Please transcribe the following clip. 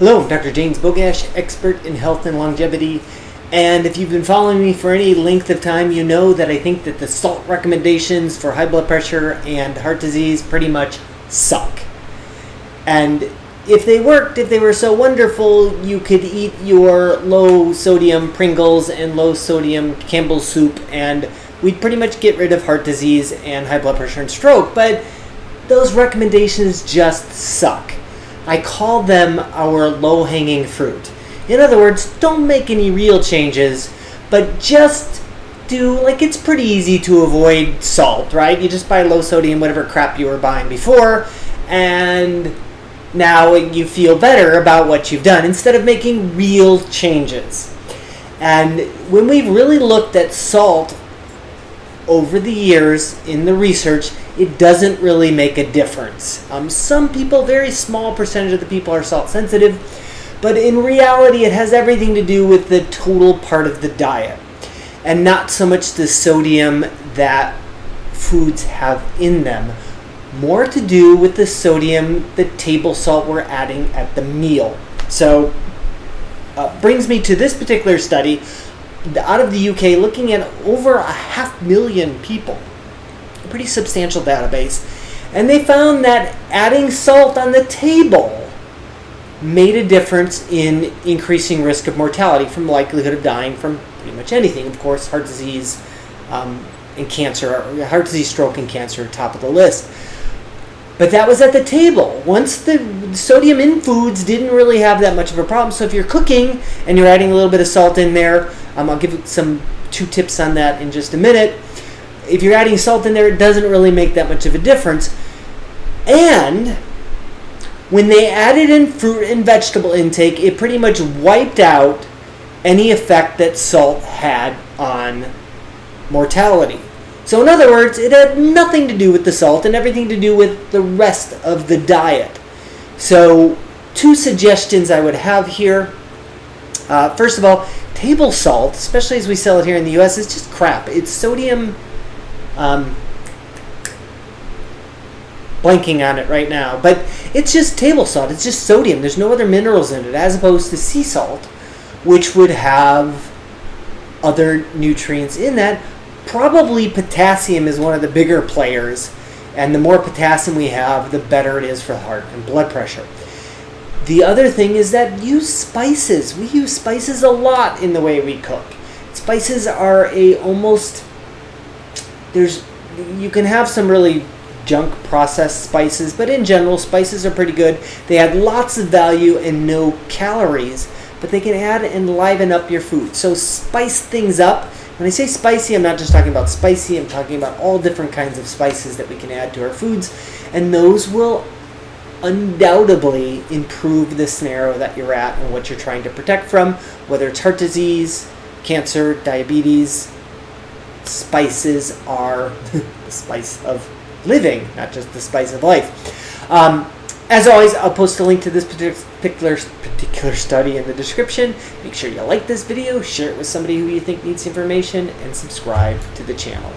Hello, I'm Dr. James Bogash, expert in health and longevity. And if you've been following me for any length of time, you know that I think that the salt recommendations for high blood pressure and heart disease pretty much suck. And if they worked, if they were so wonderful, you could eat your low sodium Pringles and low sodium Campbell's soup and we'd pretty much get rid of heart disease and high blood pressure and stroke. But those recommendations just suck. I call them our low-hanging fruit. In other words, don't make any real changes, but just do, like, it's pretty easy to avoid salt, right? You just buy low sodium, whatever crap you were buying before, and now you feel better about what you've done instead of making real changes. And when we've really looked at salt over the years in the research, it doesn't really make a difference. Some people, very small percentage of the people are salt sensitive, but in reality it has everything to do with the total part of the diet and not so much the sodium that foods have in them. More to do with the sodium, the table salt we're adding at the meal. So brings me to this particular study out of the UK, looking at over 500,000 people, a pretty substantial database, and they found that adding salt on the table made a difference in increasing risk of mortality from likelihood of dying from pretty much anything. Of course, heart disease and cancer, heart disease, stroke, and cancer are top of the list. But that was at the table. Once the sodium in foods didn't really have that much of a problem. So if you're cooking and you're adding a little bit of salt in there, I'll give you two tips on that in just a minute. If you're adding salt in there, it doesn't really make that much of a difference. And when they added in fruit and vegetable intake, it pretty much wiped out any effect that salt had on mortality. So in other words, it had nothing to do with the salt and everything to do with the rest of the diet. So two suggestions I would have here. First of all, table salt, especially as we sell it here in the US, is just crap. It's sodium, blanking on it right now, but it's just table salt. It's just sodium. There's no other minerals in it, as opposed to sea salt, which would have other nutrients in that. Probably potassium is one of the bigger players, and the more potassium we have, the better it is for heart and blood pressure. The other thing is that use spices. We use spices a lot in the way we cook. Spices are you can have some really junk processed spices, but in general, spices are pretty good. They add lots of value and no calories, but they can add and liven up your food. So spice things up. When I say spicy, I'm not just talking about spicy, I'm talking about all different kinds of spices that we can add to our foods, and those will undoubtedly improve the scenario that you're at and what you're trying to protect from, whether it's heart disease, cancer, diabetes. Spices are the spice of living, not just the spice of life. As always, I'll post a link to this particular study in the description. Make sure you like this video, share it with somebody who you think needs information, and subscribe to the channel.